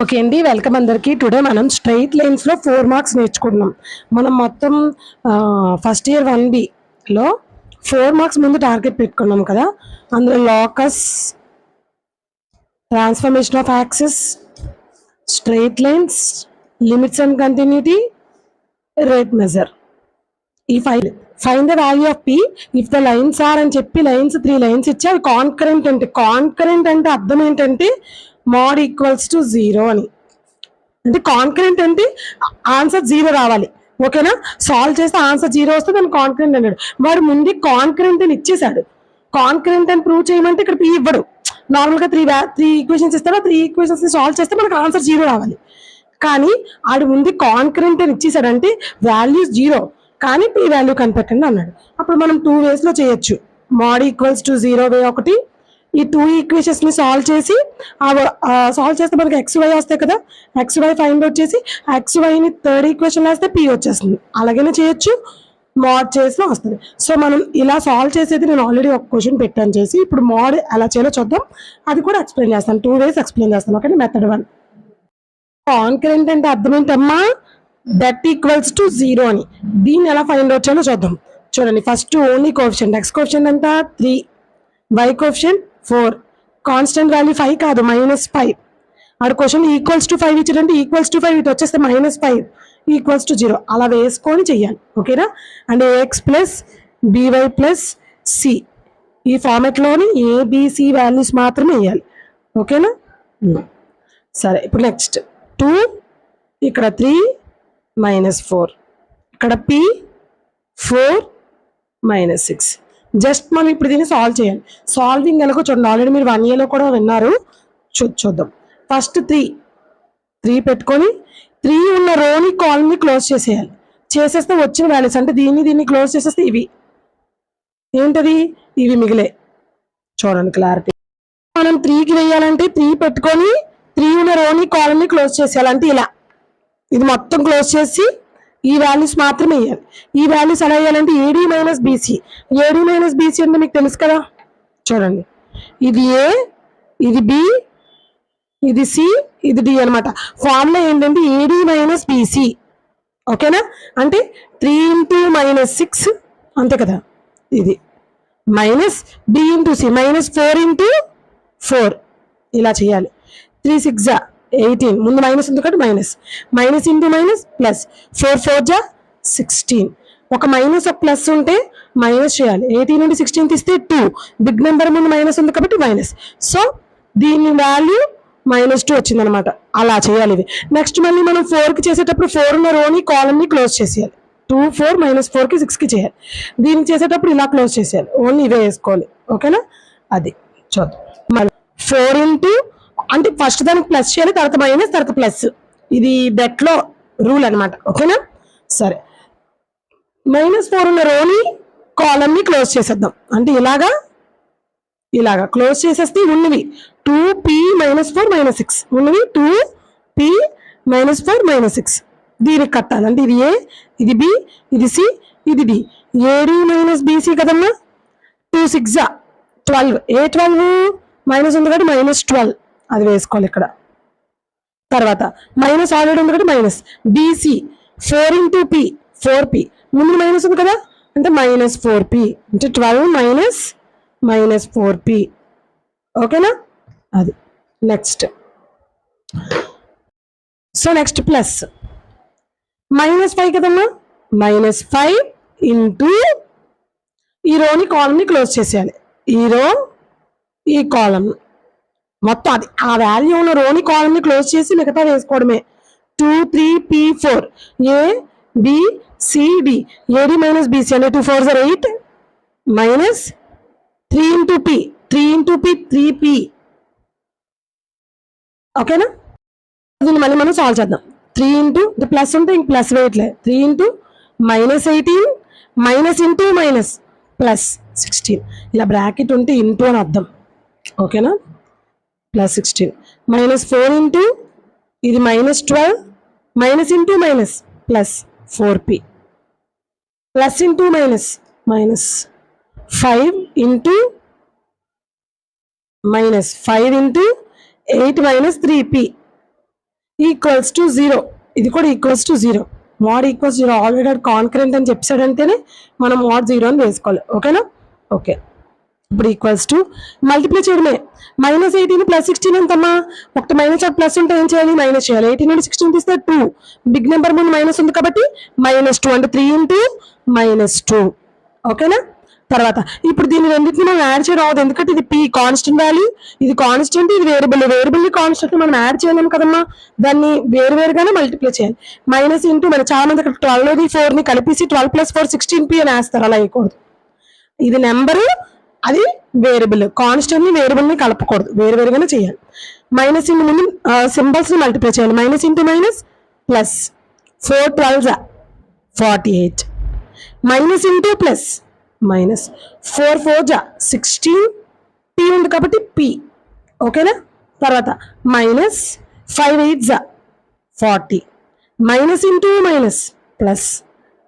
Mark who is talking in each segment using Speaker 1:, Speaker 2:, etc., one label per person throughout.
Speaker 1: Okay అండి, welcome అందరికీ. Today మనం స్ట్రైట్ లైన్స్లో 4 మార్క్స్ నేర్చుకుంటున్నాం. మనం మొత్తం ఫస్ట్ ఇయర్ 1Bలో 4 మార్క్స్ ముందు టార్గెట్ పెట్టుకున్నాం కదా. అందులో locus, transformation of axis, straight lines, limits and continuity, rate measure. ఈ find the value of P if the lines are అని చెప్పి లైన్స్ 3 లైన్స్ ఇచ్చి అవి కాన్కరెంట్ అంటే అర్థం ఏంటంటే మోడ్ ఈక్వల్స్ టు 0 అని. అంటే కాన్కరెంట్ అంటే ఆన్సర్ 0 రావాలి. ఓకేనా? సాల్వ్ చేస్తే ఆన్సర్ 0 వస్తే దాన్ని కాన్కరెంట్ అన్నాడు. వాడు ముందు కాన్కరెంట్ అని ఇచ్చేసాడు. కాన్కరెంట్ అని ప్రూవ్ చేయమంటే ఇక్కడ పి ఇవ్వడు. నార్మల్గా త్రీ ఈక్వేషన్స్ ఇస్తాడు. 3 ఈక్వేషన్స్ సాల్వ్ చేస్తే మనకు ఆన్సర్ 0 రావాలి. కానీ ఆడు ముందు కాన్కరెంట్ అని ఇచ్చేసాడు, అంటే వాల్యూస్ 0 కానీ పి వాల్యూ కనిపెట్టండి అన్నాడు. అప్పుడు మనం 2 వేస్లో చేయొచ్చు. మోడ్ ఈక్వల్స్ టు 0 వే ఒకటి, ఈ 2 ఈక్వేషన్స్ ని సాల్వ్ చేసి సాల్వ్ చేస్తే మనకి XY వస్తాయి కదా, XY ఫైండ్ అవుట్ చేసి XYని 3rd ఈక్వేషన్ వేస్తే P వచ్చేస్తుంది. అలాగనే చేయొచ్చు, మోడ్ చేసినా వస్తుంది. సో మనం ఇలా సాల్వ్ చేసేది నేను ఆల్రెడీ ఒక క్వశ్చన్ పెట్టాను చేసి. ఇప్పుడు మోడ్ ఎలా చేయాలో చూద్దాం. అది కూడా ఎక్స్ప్లెయిన్ చేస్తాను, 2 వేస్ ఎక్స్ప్లెయిన్ చేస్తాను. Okay, method 1. కాన్కరెంట్ అంటే అర్థం ఏంటమ్మా? దట్ ఈక్వల్స్ టు 0 అని. దీన్ని ఎలా ఫైండ్ అవుట్ చేయాలో చూద్దాం. చూడండి, first only coefficient. X coefficient ఎంత? 3, Y కోఎఫిషియంట్ 4, కాన్స్టెంట్ వాల్యూ 5 కాదు, -5. ఆడు క్వశ్చన్ ఈక్వల్స్ టు 5 ఇచ్చాడంటే ఈక్వల్స్ టు 5 ఇటు వచ్చేస్తే -5 ఈక్వల్స్ టు 0 అలా వేసుకొని చెయ్యాలి. ఓకేనా? And AX plus BY plus C ఈ ఫార్మెట్లోని ABC వాల్యూస్ మాత్రమే వేయాలి. ఓకేనా? సరే, ఇప్పుడు నెక్స్ట్ 2, ఇక్కడ 3 -4, ఇక్కడ P 4 -6. జస్ట్ మనం ఇప్పుడు దీన్ని సాల్వ్ చేయాలి. సాల్వింగ్ ఎలాగో చూడండి, ఆల్రెడీ మీరు 1Aలో కూడా విన్నారు. చూద్దాం. ఫస్ట్ 3 పెట్టుకొని 3 ఉన్న రోని కాలమ్ని క్లోజ్ చేసేయాలి. చేసేస్తే వచ్చిన వాల్యూస్ అంటే దీన్ని క్లోజ్ చేసేస్తే ఇవి ఏంటది, ఇవి మిగిలే. చూడండి క్లారిటీ. మనం 3కి వేయాలంటే 3 పెట్టుకొని 3 ఉన్న రోని కాలమ్ని క్లోజ్ చేసేయాలి. అంటే ఇలా ఇది మొత్తం క్లోజ్ చేసి ఈ వాల్యూస్ మాత్రమే వేయాలి. ఈ వాల్యూస్ ఎలా వేయాలంటే AD - BC. AD - BC అంటే మీకు తెలుసు కదా. చూడండి, ఇది A, ఇది B, ఇది C, ఇది D అనమాట. ఫార్ములా ఏంటంటే AD - BC. ఓకేనా? అంటే 3 × -6 అంతే కదా, ఇది మైనస్ B × C -4 × 4 ఇలా చేయాలి. 3 × 6 = 18. ముందు మైనస్ ఉంది కాబట్టి మైనస్ ఇంటూ మైనస్ ప్లస్ 4 × 4 = 16. ఒక మైనస్ ఒక ప్లస్ ఉంటే మైనస్ చేయాలి. 18 నుండి 16 తీస్తే 2. బిగ్ నెంబర్ ముందు మైనస్ ఉంది కాబట్టి మైనస్. సో దీని వాల్యూ -2 వచ్చిందనమాట. అలా చేయాలి ఇవి. నెక్స్ట్ మళ్ళీ మనం 4కి చేసేటప్పుడు 4 ఉన్న రోని కాలమ్ని క్లోజ్ చేసేయాలి. 2 4 -4కి 6కి చేయాలి. దీన్ని చేసేటప్పుడు ఇలా క్లోజ్ చేసేయాలి. ఓన్లీ ఇవే వేసుకోవాలి. ఓకేనా? అది చూద్దాం. మళ్ళీ 4 ఇంటూ అంటే ఫస్ట్ దానికి ప్లస్ చేయాలి, తర్వాత మైనస్, తర్వాత ప్లస్. ఇది బెట్లో రూల్ అనమాట. ఓకేనా? సరే, -4 ఉన్న రోని కాలమ్ని క్లోజ్ చేసేద్దాం. అంటే ఇలాగా క్లోజ్ చేసేస్తే ఉన్నవి 2P - 4 - 6 ఉన్నవి 2P - 4 - 6 దీనికి కట్టాలి. అంటే ఇది A, ఇది B, ఇది C, ఇది D. AD - BC కదమ్మా. 2 × 6 = 12. ఏ 12 మైనస్ ఉంది కాబట్టి -12 అది వేసుకోవాలి ఇక్కడ. తర్వాత మైనస్ ఆల్రెడీ ఉంది కాబట్టి మైనస్. BC 4 × P 4P ముందు మైనస్ ఉంది కదా, అంటే -4P అంటే 12 - -4P. ఓకేనా? అది నెక్స్ట్. సో నెక్స్ట్ ప్లస్ -5 కదమ్మా, -5 ఇంటూ ఈ రోని కాలమ్ని క్లోజ్ చేసేయాలి. ఈ రో, ఈ కాలమ్ మొత్తం అది ఆ వాల్యూ ఉన్న రోని కాలమ్ని క్లోజ్ చేసి మిగతా వేసుకోవడమే. 2 3 P 4 A B C D. AD - BC అంటే 2 4 = 8 మైనస్ 3 × P 3P. ఓకేనా? దీన్ని మళ్ళీ మనం సాల్వ్ చేద్దాం. 3 ఇంటూ ప్లస్ ఉంటే ఇంక ప్లస్ వేయట్లే. 3 into -18 minus into minus plus 16. ఇలా బ్రాకెట్ ఉంటే ఇంటూ అని అర్థం. ఓకేనా? +16 -4 ఇంటూ ఇది -12 minus into minus plus 4P plus into minus -5 into -5 into 8 - 3P equals to 0. ఇది కూడా equals to 0. Mode equals 0 already concurrent అని చెప్పాడంటేనే మనం మోడ్ 0 అని వేసుకోవాలి. ఓకేనా? ఓకే. ఇప్పుడు ఈక్వల్స్ టు మల్టిప్లై చేయడమే. -18 + 16 ఎంతమ్మా? ఒకటి మైనస్ ఒకటి ప్లస్ ఉంటే ఏం చేయాలి? మైనస్ చేయాలి. 18 నుండి 16 తీస్తే 2. బిగ్ నెంబర్ ముందు మైనస్ ఉంది కాబట్టి -2 అంటే 3 × -2. ఓకేనా? తర్వాత ఇప్పుడు దీన్ని రెండింటిని మనం యాడ్ చేయడం అవుతుంది, ఎందుకంటే ఇది p కాన్స్టెంట్ వాల్యూ, ఇది కాన్స్టెంట్, ఇది వేరియబుల్. వేరియబుల్ కాన్స్టెంట్ మనం యాడ్ చేయలేము కదమ్మా, దాన్ని వేరువేరుగానే మల్టిప్లై చేయాలి. మైనస్ ఇంటూ మన చాలా మంది ఇక్కడ 12 4ని కలిపేసి 12 + 4 16p అని వేస్తారు. అలా వేయకూడదు. ఇది నెంబరు, అది వేరియబుల్. కాన్స్టెంట్ ని వేరియబుల్ ని కలపకూడదు, వేరువేరుగానే చేయాలి. మైనస్ ఇంటూ ముందు సింబల్స్ ని మల్టిప్లై చేయాలి. Minus into minus plus 4 12 48. Minus into plus minus 4 4 16. p ఉంది కాబట్టి p. ఓకేనా? తర్వాత minus 5 8 40. Minus into minus plus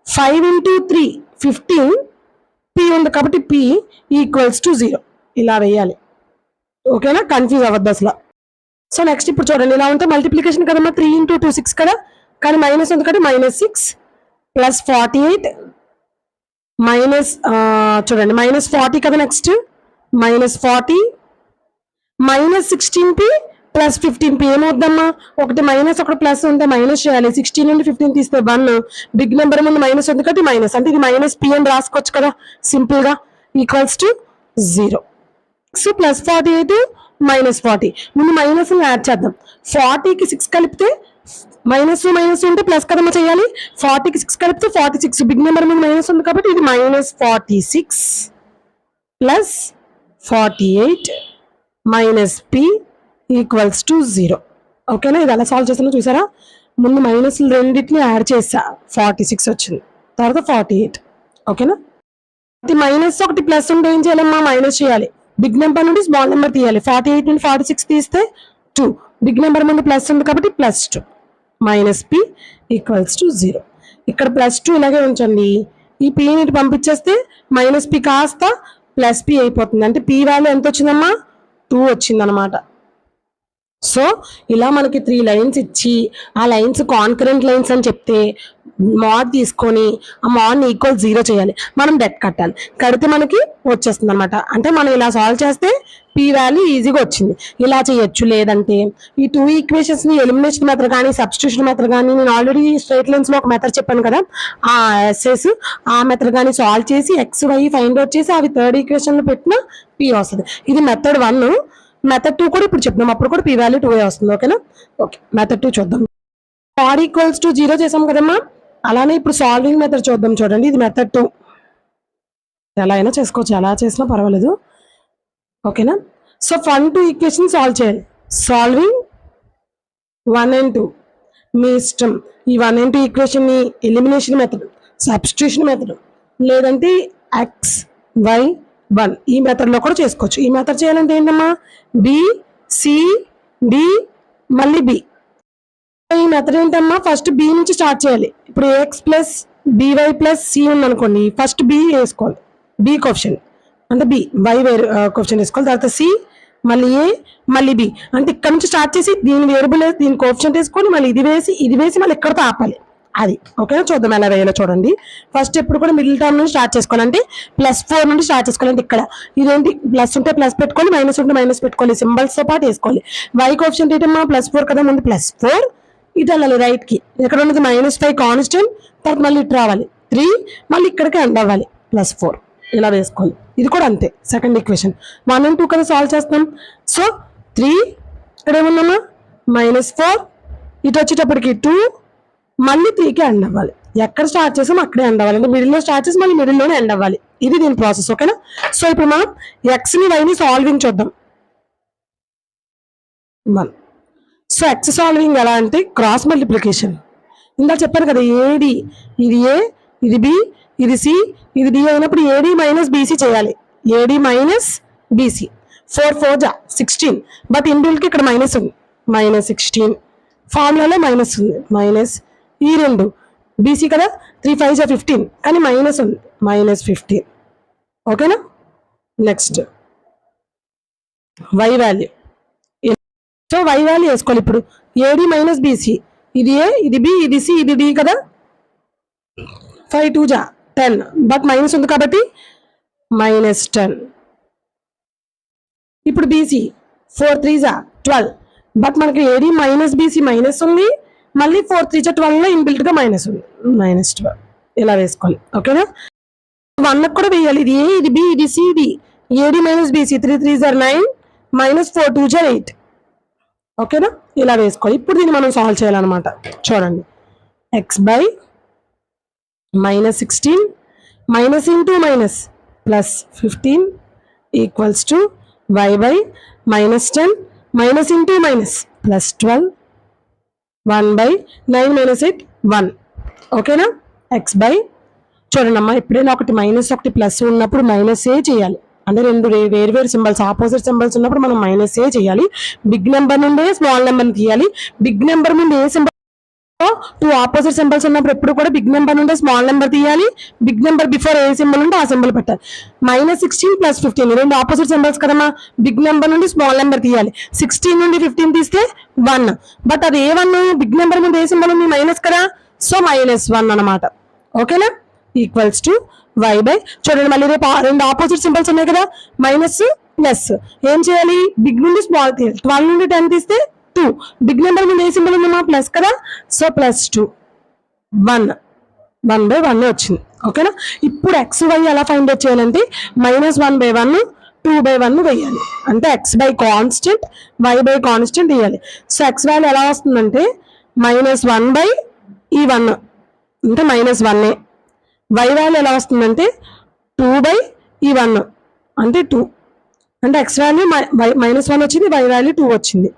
Speaker 1: 5 into 3 15. p ఉంది కాబట్టి p ఈక్వల్స్ టు 0. ఇలా వేయాలి. ఓకేనా? కన్ఫ్యూజ్ అవ్వద్దు అసలు. సో నెక్స్ట్ ఇప్పుడు చూడండి, ఇలా ఉంటే మల్టిప్లికేషన్ కదమ్మా. 3 × 2 6 కదా, కానీ మైనస్ ఉంది కాబట్టి -6 + 48 మైనస్ చూడండి -40 కదా. Next -40 -16p + 15p ఏమవుద్దమ్మా? ఒకటి మైనస్ ఒకటి ప్లస్ ఉంటే మైనస్ చేయాలి. 16 నుండి 15 తీస్తే 1. బిగ్ నెంబర్ ముందు మైనస్ ఉంది కాబట్టి మైనస్, అంటే ఇది -p అని రాసుకోవచ్చు కదా సింపుల్ గా. Equals to 0. 6 + 48 -40. ముందు మైనస్ యాడ్ చేద్దాం. 40కి 6 కలిపితే మైనస్ మైనస్ ఉంటే ప్లస్ కదమ్మా చేయాలి. 40కి 6 కలిపితే 46. బిగ్ నెంబర్ మీద మైనస్ ఉంది కాబట్టి ఇది -46 + 48 -p ఈక్వల్స్ టు 0. ఓకేనా? ఇది ఎలా సాల్వ్ చేస్తున్నా చూసారా? ముందు మైనస్ రెండింటిని యాడ్ చేసా, 46 వచ్చింది. తర్వాత 48. ఓకేనా? మైనస్ ఒకటి ప్లస్ ఉంటే ఏం చేయాలమ్మా? మైనస్ చేయాలి. బిగ్ నెంబర్ నుండి స్మాల్ నెంబర్ తీయాలి. 48 నుండి 46 తీస్తే 2. బిగ్ నెంబర్ ముందు ప్లస్ ఉంది కాబట్టి +2 -p ఈక్వల్స్ టు 0. ఇక్కడ +2 ఇలాగే ఉంచండి. ఈ pని ఇటు పంపించేస్తే -p కాస్త +p అయిపోతుంది. అంటే p వాల్యూ ఎంత వచ్చిందమ్మా? 2 వచ్చింది అనమాట. సో ఇలా మనకి 3 లైన్స్ ఇచ్చి ఆ లైన్స్ కాన్కరెంట్ లైన్స్ అని చెప్తే మాడ్ తీసుకొని ఆ మాడ్ని ఈక్వల్ 0 చేయాలి. మనం డెట్ కట్టాలి. కడితే మనకి వచ్చేస్తుంది అనమాట. అంటే మనం ఇలా సాల్వ్ చేస్తే p వాల్యూ ఈజీగా వచ్చింది. ఇలా చేయొచ్చు. లేదంటే ఈ 2 ఈక్వేషన్స్ ని ఎలిమినేషన్ మెథడ్ కానీ సబ్స్టిట్యూషన్ మెథడ్ కానీ, నేను ఆల్రెడీ స్ట్రైట్ లైన్స్ లో ఒక మెథడ్ చెప్పాను కదా, ఆ ఎస్ఎస్ ఆ మెథడ్ కానీ సాల్వ్ చేసి x y ఫైండ్ అవుట్ చేసి అవి థర్డ్ ఈక్వేషన్ లో పెట్టిన p వస్తుంది. ఇది మెథడ్ 1. మెథడ్ 2 కూడా ఇప్పుడు చెప్తాం, అప్పుడు కూడా p వాల్యూ 2 వస్తుంది. ఓకేనా? ఓకే, మెథడ్ 2 చూద్దాం. మాడ్ ఈక్వల్స్ టు 0 చేసాం కదమ్మా. అలానే ఇప్పుడు సాల్వింగ్ మెథడ్ చూద్దాం. చూడండి, ఇది మెథడ్ 2. ఎలా అయినా చేసుకోవచ్చు, ఎలా చేసినా పర్వాలేదు. ఓకేనా? సో 1 2 ఈక్వేషన్ సాల్వ్ చేయాలి. సాల్వింగ్ 1 and 2 మీ ఇష్టం. ఈ 1 and 2 ఈక్వేషన్ ని ఎలిమినేషన్ మెథడ్, సబ్స్టిట్యూషన్ మెథడ్, లేదంటే x y 1 ఈ మెథడ్ లో కూడా చేసుకోవచ్చు. ఈ మెథడ్ చేయాలంటే ఏంటమ్మా? b c d మళ్ళీ b. ఈ మెథడ్ ఏంటమ్మా? ఫస్ట్ b నుంచి స్టార్ట్ చేయాలి. ఇప్పుడు ax + by + c ఉందనుకోండి, ఫస్ట్ b వేసుకోవాలి. b కోఎఫిషియంట్ అంటే b, y వేరు కోఎఫిషియంట్ వేసుకోవాలి. తర్వాత c, మళ్ళీ a, మళ్ళీ b. అంటే ఇక్కడ నుంచి స్టార్ట్ చేసి దీని వేరియబుల్ దీని కోఎఫిషియంట్ వేసుకొని మళ్ళీ ఇది వేసి మళ్ళీ ఇక్కడతో ఆపాలి. అది ఓకేనా? చూద్దాం ఎలా వేయాలో. చూడండి, ఫస్ట్ ఎప్పుడు కూడా మిడిల్ టర్మ్ నుంచి స్టార్ట్ చేసుకోవాలంటే +4 నుండి స్టార్ట్ చేసుకోవాలంటే ఇక్కడ ఇదేంటి ప్లస్ ఉంటే ప్లస్ పెట్టుకోవాలి, మైనస్ ఉంటే మైనస్ పెట్టుకోవాలి, సింబల్స్ తో పాటు వేసుకోవాలి. y కోఎఫిషియంట్ ఏంటమ్మా? +4 కదా, ముందు +4 ఇటు వెళ్ళాలి రైట్ కి. ఎక్కడ ఉన్నది -5 కాన్స్టెంట్, తర్వాత మళ్ళీ ఇటు రావాలి 3, మళ్ళీ ఇక్కడికి ఎండ్ అవ్వాలి +4. ఇలా వేసుకోవాలి. ఇది కూడా అంతే. సెకండ్ ఈక్వేషన్ 1 and 2 కదా సాల్వ్ చేస్తాం. సో 3 ఇక్కడ ఏముందమ్మా? -4 ఇటు వచ్చేటప్పటికి 2, మళ్ళీ 3కి ఎండ్ అవ్వాలి. ఎక్కడ స్టార్ట్ చేసాం అక్కడే ఎండ్ అవ్వాలి. అంటే మిడిల్లో స్టార్ట్ చేసి మళ్ళీ మిడిల్లోనే ఎండ్ అవ్వాలి. ఇది దీని ప్రాసెస్. ఓకేనా? సో ఇప్పుడు మనం x ని y ని సాల్వింగ్ చూద్దాం. 1. సో x సాల్వింగ్ ఎలా అంటే క్రాస్ మల్టిప్లికేషన్. ఇందా చెప్పాను కదా, ఏడి ఇది a, ఇది b, ఇది c, ఇది d అయినప్పుడు AD - BC చేయాలి. AD - BC. 4 4 16. బట్ ఇండివిజువల్ కి ఇక్కడ మైనస్ ఉంది, -16. ఫార్ములాలో మైనస్ ఉంది, మైనస్ ఈ 2. BC కదా, 3 5 15, కానీ మైనస్ ఉంది, -15. ఓకేనా? Next y value so y value వేసుకోవాలి ఇప్పుడు. ఏడి మైనస్ బీసీ, ఇది ఏ, ఇది బి, ఇది సి, ఇది డి కదా. 5 2 జా 10, బట్ మైనస్ ఉంది కాబట్టి -10. ఇప్పుడు బీసీ 4 3 జా 12, బట్ మనకి ఏడి మైనస్ బీసీ మైనస్ ఉంది, మళ్ళీ 4 3 జా 12 లో ఇన్బిల్ట్ గా మైనస్ ఉంది, -12 ఇలా వేసుకోవాలి. ఓకేనా. 1 కూడా వేయాలి. ఇది ఏ, ఇది బి, ఇది సి, ఇది ఏడి మైనస్ బీసీ 3 3 జా 9, -4 2 జా 8. ఓకేనా, ఇలా వేసుకోవాలి. ఇప్పుడు దీన్ని మనం సాల్వ్ చేయాలన్నమాట. చూడండి, x by -16 minus into minus plus 15 equals to y by -10 minus into minus plus 12, 1 by 9 minus 8 1. ఓకేనా. x బై చూడండి అమ్మా, ఎప్పుడైనా ఒకటి మైనస్ ఒకటి ప్లస్ ఉన్నప్పుడు మైనస్ ఏ చేయాలి. అంటే రెండు వేరు సింబల్స్ ఆపోజిట్ సింబల్స్ ఉన్నప్పుడు మనం మైనస్ ఏ చేయాలి. బిగ్ నెంబర్ నుండి స్మాల్ నెంబర్ తీయాలి. బిగ్ నెంబర్ నుండి ఏ సింబల్, 2 ఆపోజిట్ సింబల్స్ ఉన్నప్పుడు ఎప్పుడు కూడా బిగ్ నెంబర్ నుండి స్మాల్ నెంబర్ తీయాలి. బిగ్ నెంబర్ బిఫోర్ ఏ సింబల్ ఉంటే ఆ సింబల్ పెట్టాలి. -16 ప్లస్ 15 రెండు ఆపోజిట్ సింబల్స్ కదమ్మా. బిగ్ నెంబర్ నుండి స్మాల్ నెంబర్ తీయాలి. 16 నుండి 15 తీస్తే 1, బట్ అది ఏ 1, బిగ్ నెంబర్ నుండి ఏ సింబల్ ఉంది మైనస్ కదా, సో -1 అనమాట. ఓకేనా. ఈక్వల్స్ టు y బై చూడండి, మళ్ళీ రేపు రెండు ఆపోజిట్ సింబల్స్ ఉన్నాయి కదా, మైనస్ ప్లస్. ఏం చేయాలి, బిగ్ నుండి స్మాల్ తీయాలి. 12 నుండి 10 తీస్తే 2, బిగ్ నెంబర్ నుండి ఏ సింబల్ ఉందమ్మా ప్లస్ కదా, సో +2 1 బై 1 వచ్చింది. ఓకేనా. ఇప్పుడు x y ఎలా ఫైండ్ అవుట్ చేయాలంటే -1 బై 1 2 బై 1 వేయాలి. అంటే x by constant y by constant వేయాలి. సో x వాల్యూ ఎలా వస్తుందంటే -1 బై ఈ 1 అంటే -1, y వాల్యూ ఎలా వస్తుందంటే 2 బై ఈ 1 అంటే 2, అంటే x వాల్యూ -1 వచ్చింది, y వాల్యూ 2 వచ్చింది.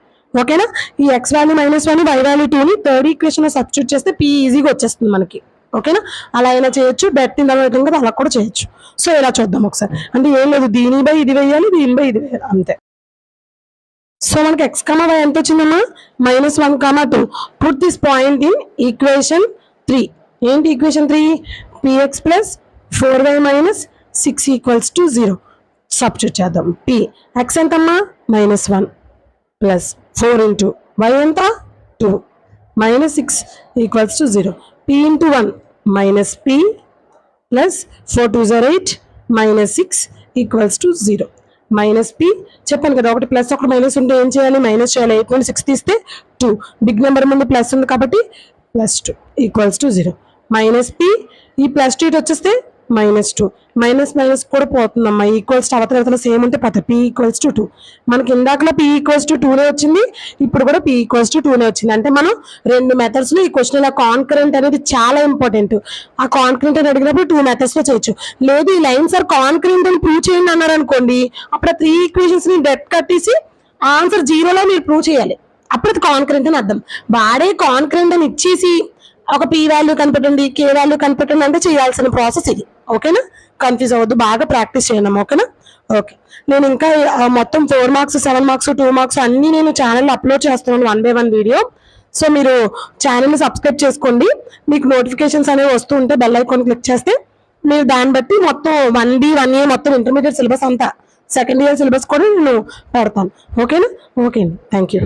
Speaker 1: ఓకేనా. ఈ x వాల్యూ -1 y వాల్యూ 2ని థర్డ్ ఈక్వేషన్ లో సబ్స్టిట్యూట్ చేస్తే p ఈజీగా వచ్చేస్తుంది మనకి. ఓకేనా. అలా అయినా చేయొచ్చు, డెట్ ఇన్ కదా అలా కూడా చేయొచ్చు. సో ఇలా చూద్దాం ఒకసారి. అంటే ఏం లేదు, దీని బై ఇది వేయాలి, దీని బై ఇది వేయాలి, అంతే. సో మనకి x, y ఎంత వచ్చిందమ్మా -1, 2. Put this point in equation 3. ఏంటి equation 3, px plus 4y minus 6 equals to 0 substitute చేద్దాం. p x ఎంతమ్మా -1 ప్లస్ 4 ఇంటూ y ఎంత 2 minus 6 equals to 0. p into 1 minus p plus 4 2 8 minus 6 equals to 0. Minus p చెప్పాను కదా, ఒకటి plus ఒకటి minus ఉంటే ఏం చేయాలి, మైనస్ చేయాలి. 8 నుండి 6 తీస్తే 2, బిగ్ నెంబర్ ముందు ప్లస్ ఉంది కాబట్టి +2 ఈక్వల్స్ టు 0. మైనస్ p ఈ +2 ఇటు వచ్చేస్తే -2, మైనస్ కూడా పోతుందమ్మా. ఈక్వల్స్ టు అవతల సేమ్ ఉంటే పద p ఈక్వల్స్ టు 2. మనకి ఇందాకలో p ఈక్వల్స్ టు 2నే వచ్చింది, ఇప్పుడు కూడా p ఈక్వల్స్ టు 2నే వచ్చింది. అంటే మనం రెండు మెథడ్స్ లో ఈ క్వశ్చన్ ఇలా కాన్కరెంట్ అనేది చాలా ఇంపార్టెంట్. ఆ కాన్కరెంట్ అని అడిగినప్పుడు 2 మెథడ్స్ లో చేయొచ్చు. లేదు ఈ లైన్స్ ఆర్ కాన్కరెంట్ అని ప్రూవ్ చేయండి అన్నారు అనుకోండి, అప్పుడు 3 ఈక్వేషన్స్ ని డెట్ కట్టేసి ఆన్సర్ 0లో మీరు ప్రూవ్ చేయాలి. అప్పుడు అది కాన్కరెంట్ అని అర్థం. వాడే కాన్కరెంట్ అని ఇచ్చేసి ఒక p వాల్యూ కనిపెట్టండి, k వాల్యూ కనిపెట్టండి అంటే చేయాల్సిన ప్రాసెస్ ఇది. ఓకేనా. కన్ఫ్యూజ్ అవ్వద్దు, బాగా ప్రాక్టీస్ చేయండి. ఓకేనా. ఓకే, నేను ఇంకా మొత్తం 4 మార్క్స్ 7 మార్క్స్ 2 మార్క్స్ అన్ని నేను ఛానల్లో అప్లోడ్ చేస్తున్నాను 1 by 1 వీడియో. సో మీరు ఛానల్ని సబ్స్క్రైబ్ చేసుకోండి. మీకు నోటిఫికేషన్స్ అనేవి వస్తూ ఉంటే బెల్ ఐకాన్ క్లిక్ చేస్తే మీరు దాన్ని బట్టి మొత్తం 1B 1A మొత్తం ఇంటర్మీడియట్ సిలబస్ అంతా, సెకండ్ ఇయర్ సిలబస్ కూడా నేను పెడతాను. ఓకేనా. ఓకే అండి, థ్యాంక్ యూ.